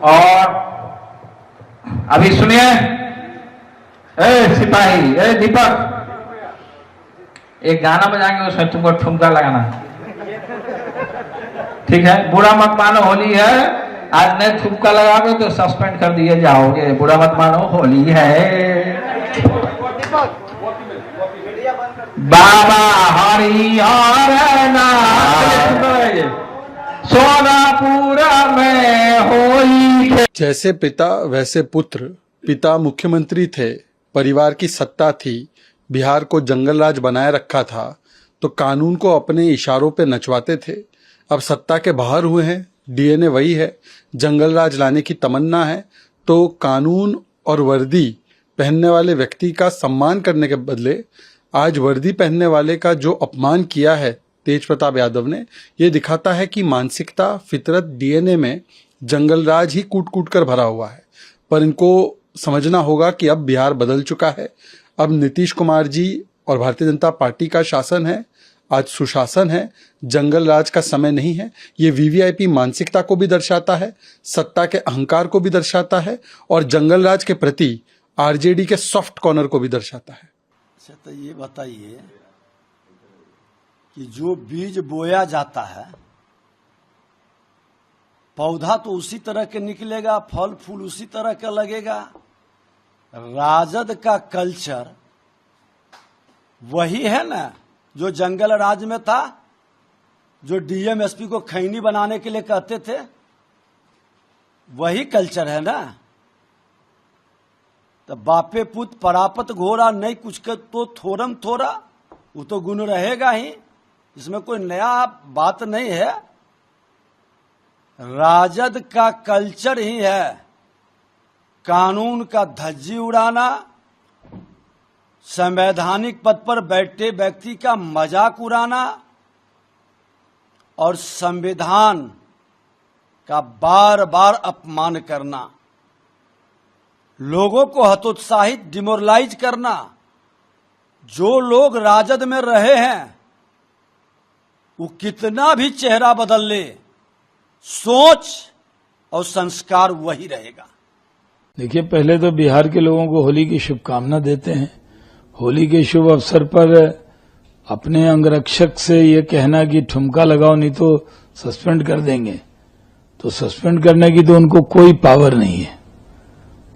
और अभी सुनिए, सिपाही, दीपक, एक गाना बजाएंगे, उसमें तुमको ठुमका लगाना, ठीक है? बुरा मत मानो, होली है, आज नहीं ठुमका लगाओगे तो सस्पेंड कर दिए जाओगे। बुरा मत मानो, होली है। बाबा हरिहर नाथ सोनापुरा में होली। जैसे पिता वैसे पुत्र। पिता मुख्यमंत्री थे, परिवार की सत्ता थी, बिहार को जंगल राज बनाए रखा था, तो कानून को अपने इशारों पे नचवाते थे। अब सत्ता के बाहर हुए हैं, डीएनए वही है, जंगल राज लाने की तमन्ना है, तो कानून और वर्दी पहनने वाले व्यक्ति का सम्मान करने के बदले आज वर्दी पहनने वाले का जो अपमान किया है तेज प्रताप यादव ने, ये दिखाता है कि मानसिकता, फितरत, डीएनए में जंगल राज ही कूट कूट कर भरा हुआ है। पर इनको समझना होगा कि अब बिहार बदल चुका है। अब नीतीश कुमार जी और भारतीय जनता पार्टी का शासन है, आज सुशासन है, जंगल राज का समय नहीं है। ये वीवीआईपी मानसिकता को भी दर्शाता है, सत्ता के अहंकार को भी दर्शाता है और जंगल राज के प्रति आरजेडी के सॉफ्ट कॉर्नर को भी दर्शाता है। अच्छा, तो ये बताइए कि जो बीज बोया जाता है, पौधा तो उसी तरह के निकलेगा, फल फूल उसी तरह का लगेगा। राजद का कल्चर वही है ना जो जंगल राज में था, जो डीएमएसपी को खैनी बनाने के लिए कहते थे, वही कल्चर है ना। तो बापे पुत परापत घोड़ा, नहीं कुछ का तो थोरम थोड़ा, वो तो गुण रहेगा ही, इसमें कोई नया बात नहीं है। राजद का कल्चर ही है कानून का धज्जी उड़ाना, संवैधानिक पद पर बैठे व्यक्ति का मजाक उड़ाना और संविधान का बार बार अपमान करना, लोगों को हतोत्साहित, डिमोरलाइज करना। जो लोग राजद में रहे हैं वो कितना भी चेहरा बदल ले, सोच और संस्कार वही रहेगा। देखिए, पहले तो बिहार के लोगों को होली की शुभकामना देते हैं। होली के शुभ अवसर पर अपने अंगरक्षक से ये कहना कि ठुमका लगाओ नहीं तो सस्पेंड कर देंगे, तो सस्पेंड करने की तो उनको कोई पावर नहीं है,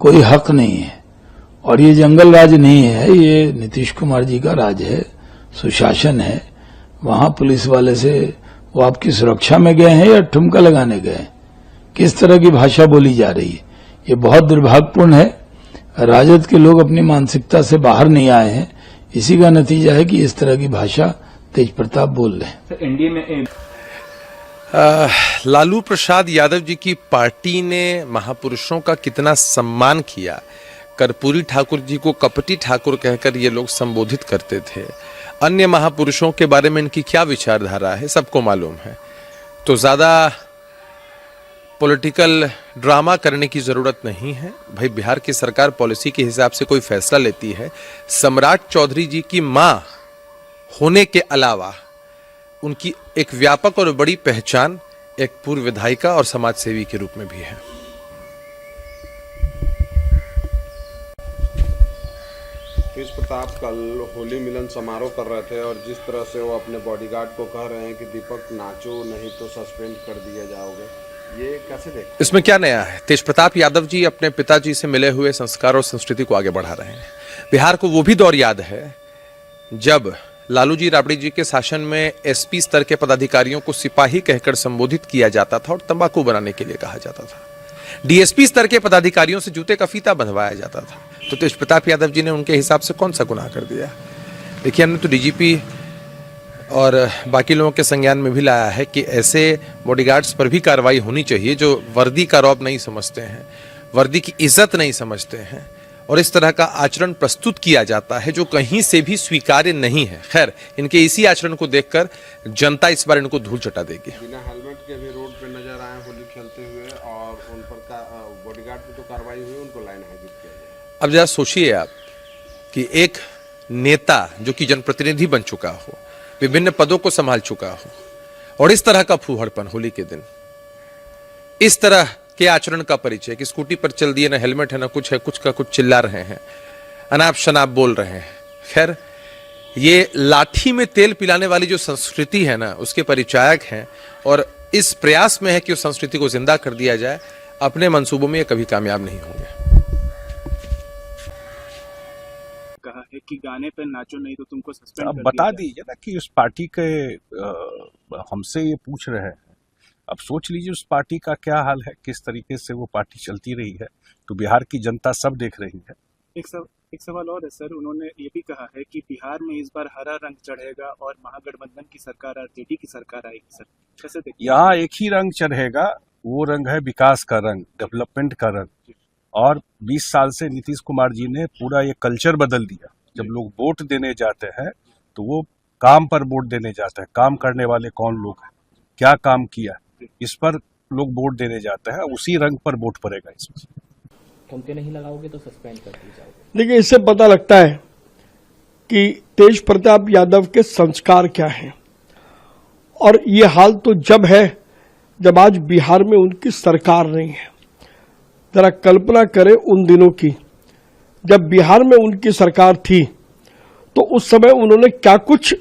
कोई हक नहीं है। और ये जंगल राज नहीं है, ये नीतीश कुमार जी का राज है, सुशासन है। वहां पुलिस वाले से वो आपकी सुरक्षा में गए हैं या ठुमका लगाने गए? किस तरह की भाषा बोली जा रही है, ये बहुत दुर्भाग्यपूर्ण है। राजद के लोग अपनी मानसिकता से बाहर नहीं आए हैं, इसी का नतीजा है कि इस तरह की भाषा तेज प्रताप बोल रहे हैं। एनडीए में लालू प्रसाद यादव जी की पार्टी ने महापुरुषों का कितना सम्मान किया। कर्पूरी ठाकुर जी को कपटी ठाकुर कहकर ये लोग संबोधित करते थे। अन्य महापुरुषों के बारे में इनकी क्या विचारधारा है सबको मालूम है। तो ज्यादा पॉलिटिकल ड्रामा करने की जरूरत नहीं है। भाई, बिहार की सरकार पॉलिसी के हिसाब से कोई फैसला लेती है। सम्राट चौधरी जी की मां होने के अलावा उनकी एक व्यापक और बड़ी पहचान एक पूर्व विधायिका और समाज सेवी के रूप में भी है। तेज प्रताप कल होली मिलन समारोह कर रहे थे और जिस तरह से वो अपने बॉडीगार्ड को कह रहे हैं कि दीपक नाचो नहीं तो सस्पेंड कर दिए जाओगे, ये कैसे देख? इसमें क्या नया है? तेज प्रताप यादव जी अपने पिताजी से मिले हुए संस्कार और संस्कृति को आगे बढ़ा रहे हैं। बिहार को वो भी दौर याद है जब लालू जी राबड़ी जी के शासन में एसपी स्तर के पदाधिकारियों को सिपाही कहकर संबोधित किया जाता था और तंबाकू बनाने के लिए कहा जाता था। डीएसपी स्तर के पदाधिकारियों से जूते का फीता बंधवाया जाता था। तो तेज प्रताप यादव जी ने उनके हिसाब से कौन सा गुनाह कर दिया? देखिए, हमने तो डीजीपी और बाकी लोगों के संज्ञान में भी लाया है कि ऐसे बॉडीगार्ड्स पर भी कार्रवाई होनी चाहिए जो वर्दी का रौब नहीं समझते हैं, वर्दी की इज्जत नहीं समझते हैं और इस तरह का आचरण प्रस्तुत किया जाता है जो कहीं से भी स्वीकार्य नहीं है। खैर, इनके इसी आचरण को देखकर जनता इस बार इनको धूल चटा देगी। बिना हेलमेट के भी रोड पे नजर आए होली खेलते हुए और उन पर बॉडीगार्ड पे तो कार्रवाई हुई, उनको लाइन हाजिर किया जाए। अब जरा सोचिए आप कि एक नेता जो कि जनप्रतिनिधि बन चुका हो, विभिन्न पदों को संभाल चुका हो और इस तरह का फूहड़पन होली के दिन, इस तरह के आचरण का परिचय कि स्कूटी पर चल दिए, ना हेलमेट है, ना कुछ है, कुछ का कुछ चिल्ला रहे हैं, अनाप शनाप बोल रहे हैं। खैर, ये लाठी में तेल पिलाने वाली जो संस्कृति है ना, उसके परिचायक हैं और इस प्रयास में है कि उस संस्कृति को जिंदा कर दिया जाए। अपने मंसूबों में ये कभी कामयाब नहीं होंगे। कहा है कि गाने पे नाचो नहीं तो तुमको सस्पेंड अब कर बता दिया दीजिए ना कि उस पार्टी के हमसे ये पूछ रहे हैं, अब सोच लीजिए उस पार्टी का क्या हाल है, किस तरीके से वो पार्टी चलती रही है, तो बिहार की जनता सब देख रही है। एक सवाल और है सर, उन्होंने ये भी कहा है कि बिहार में इस बार हरा रंग चढ़ेगा और महागठबंधन की सरकार, आरजेडी की सरकार आएगी। सर कैसे देखते हैं? यहाँ एक ही रंग चढ़ेगा, वो रंग है विकास का रंग, डेवलपमेंट का रंग। और 20 साल से नीतीश कुमार जी ने पूरा ये कल्चर बदल दिया। जब लोग वोट देने जाते हैं तो वो काम पर वोट देने जाते हैं, काम करने वाले कौन लोग हैं, क्या काम किया, इस पर लोग वोट देने जाते हैं। उसी रंग पर वोट पड़ेगा इसमें। ठुमके नहीं लगाओगे तो सस्पेंड कर दिए जाओगे। देखिए, इससे पता लगता है कि तेज प्रताप यादव के संस्कार क्या हैं। और ये हाल तो जब है जब आज बिहार में उनकी सरकार नहीं है। जरा कल्पना करें उन दिनों की, जब बिहार में उनकी सरकार थी तो उस समय उन्होंने क्या कुछ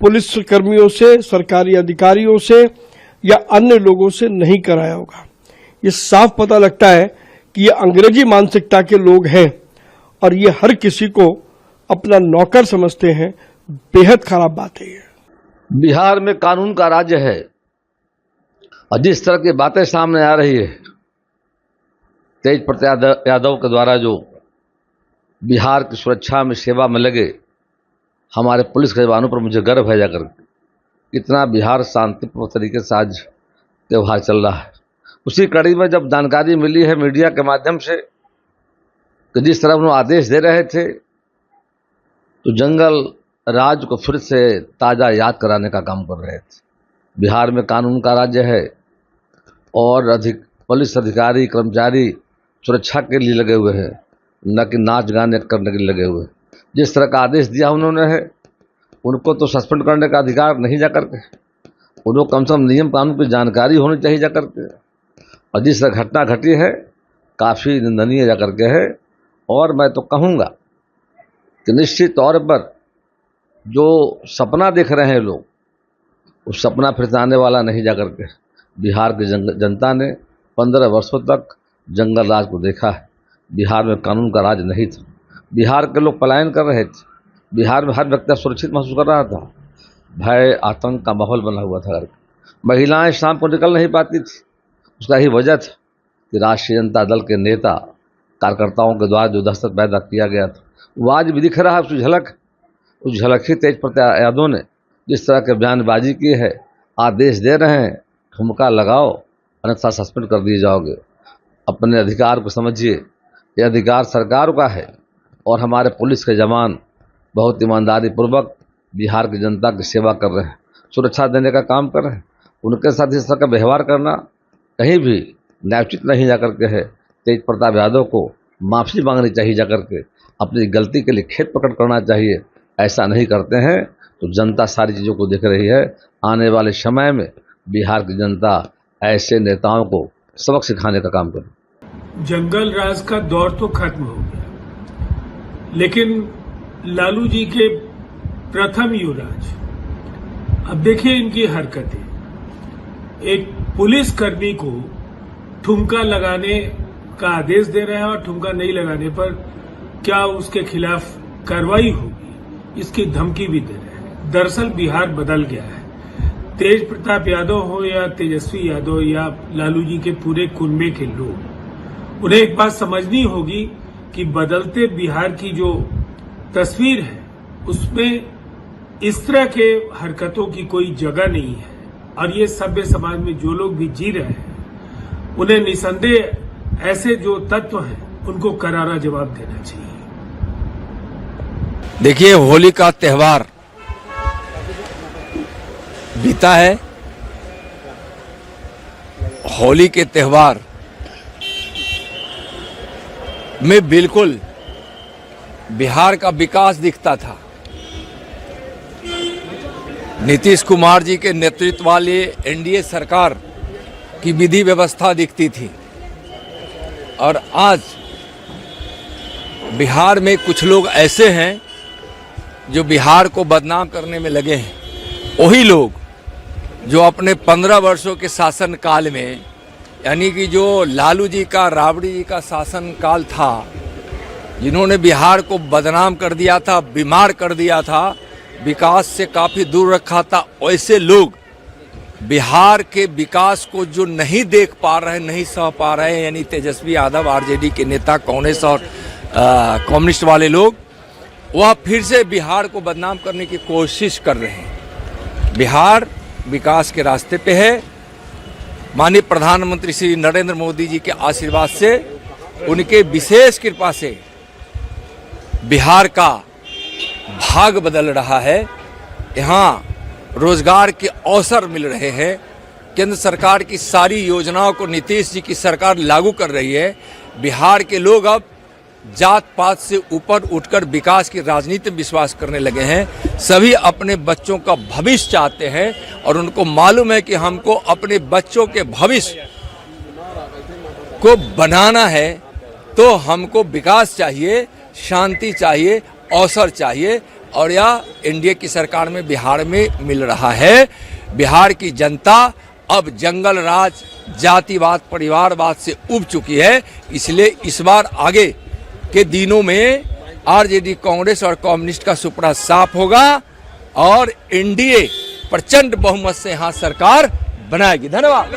पुलिस कर्मियों से, सरकारी अधिकारियों से या अन्य लोगों से नहीं कराया होगा। ये साफ पता लगता है कि ये अंग्रेजी मानसिकता के लोग हैं और ये हर किसी को अपना नौकर समझते हैं। बेहद खराब बात है ये। बिहार में कानून का राज्य है और जिस तरह की बातें सामने आ रही है तेज प्रताप यादव के द्वारा, जो बिहार की सुरक्षा में सेवा में लगे हमारे पुलिस के जवानों पर मुझे गर्व है जाकर कितना बिहार शांतिपूर्ण तरीके से आज त्यौहार चल रहा है। उसी कड़ी में जब जानकारी मिली है मीडिया के माध्यम से कि जिस तरह उन्होंने आदेश दे रहे थे, तो जंगल राज को फिर से ताज़ा याद कराने का काम कर रहे थे। बिहार में कानून का राज्य है और पुलिस अधिकारी कर्मचारी सुरक्षा के लिए लगे हुए हैं, न कि नाच गाने करने के लिए लगे हुए। जिस तरह का आदेश दिया उन्होंने है, उनको तो सस्पेंड करने का अधिकार नहीं जा करके, उनको कम से कम नियम कानून की जानकारी होनी चाहिए जा करके। और जिस तरह घटना घटी है काफ़ी निंदनीय जा करके है। और मैं तो कहूँगा कि निश्चित तौर पर जो सपना देख रहे हैं लोग, उस सपना फिर आने वाला नहीं जा करके। बिहार की जनता ने 15 वर्षों तक जंगल राज को देखा है। बिहार में कानून का राज नहीं था। बिहार के लोग पलायन कर रहे थे। बिहार में हर व्यक्ति सुरक्षित महसूस कर रहा था। भय आतंक का माहौल बना हुआ था। महिलाएं शाम को निकल नहीं पाती थी। उसका ही वजह था कि राष्ट्रीय जनता दल के नेता कार्यकर्ताओं के द्वारा जो दहशत पैदा किया गया था, वो आज भी दिख रहा है। उस झलक ही तेज प्रताप यादव ने जिस तरह के बयानबाजी की है, आदेश दे रहे हैं ठुमका लगाओ अन्यथा सस्पेंड कर दिए जाओगे। अपने अधिकार को समझिए, ये अधिकार सरकार का है और हमारे पुलिस के जवान बहुत ईमानदारी पूर्वक बिहार की जनता की सेवा कर रहे हैं, सुरक्षा देने का काम कर रहे हैं। उनके साथ इस तरह का व्यवहार करना कहीं भी न्यायोचित नहीं जा करके है। तेज प्रताप यादव को माफ़ी मांगनी चाहिए जा करके, अपनी गलती के लिए खेद प्रकट करना चाहिए। ऐसा नहीं करते हैं तो जनता सारी चीज़ों को देख रही है। आने वाले समय में बिहार की जनता ऐसे नेताओं को सबक सिखाने का काम करे। जंगल राज का दौर तो खत्म हो गया, लेकिन लालू जी के प्रथम युवराज, अब देखिए इनकी हरकतें। एक पुलिसकर्मी को ठुमका लगाने का आदेश दे रहे हैं और ठुमका नहीं लगाने पर क्या उसके खिलाफ कार्रवाई होगी, इसकी धमकी भी दे रहे हैं। दरअसल बिहार बदल गया है। तेज प्रताप यादव हो या तेजस्वी यादव या लालू जी के पूरे कुनबे के लोग, उन्हें एक बात समझनी होगी कि बदलते बिहार की जो तस्वीर है उसमें इस तरह के हरकतों की कोई जगह नहीं है। और ये सभ्य समाज में जो लोग भी जी रहे हैं उन्हें निसंदेह ऐसे जो तत्व हैं उनको करारा जवाब देना चाहिए। देखिए, होली का त्योहार बीता है। होली के त्योहार में बिल्कुल बिहार का विकास दिखता था। नीतीश कुमार जी के नेतृत्व वाली एनडीए सरकार की विधि व्यवस्था दिखती थी। और आज बिहार में कुछ लोग ऐसे हैं जो बिहार को बदनाम करने में लगे हैं। वही लोग जो अपने 15 वर्षों के शासन काल में, यानी कि जो लालू जी का, राबड़ी जी का शासन काल था, जिन्होंने बिहार को बदनाम कर दिया था, बीमार कर दिया था, विकास से काफ़ी दूर रखा था, वैसे लोग बिहार के विकास को जो नहीं देख पा रहे, नहीं सह पा रहे हैं, यानी तेजस्वी यादव, आरजेडी के नेता, कांग्रेस और कम्युनिस्ट वाले लोग, वह फिर से बिहार को बदनाम करने की कोशिश कर रहे हैं। बिहार विकास के रास्ते पे है। माननीय प्रधानमंत्री श्री नरेंद्र मोदी जी के आशीर्वाद से, उनके विशेष कृपा से बिहार का भाग बदल रहा है। यहाँ रोजगार के अवसर मिल रहे हैं। केंद्र सरकार की सारी योजनाओं को नीतीश जी की सरकार लागू कर रही है। बिहार के लोग अब जात पात से ऊपर उठकर विकास की राजनीति में विश्वास करने लगे हैं। सभी अपने बच्चों का भविष्य चाहते हैं और उनको मालूम है कि हमको अपने बच्चों के भविष्य को बनाना है, तो हमको विकास चाहिए, शांति चाहिए, अवसर चाहिए, और यह एनडीए की सरकार में बिहार में मिल रहा है। बिहार की जनता अब जंगल राज, जातिवाद, परिवारवाद से उब चुकी है। इसलिए इस बार आगे के दिनों में आरजेडी, कांग्रेस और कम्युनिस्ट का सुपड़ा साफ होगा और एनडीए प्रचंड बहुमत से यहाँ सरकार बनाएगी। धन्यवाद।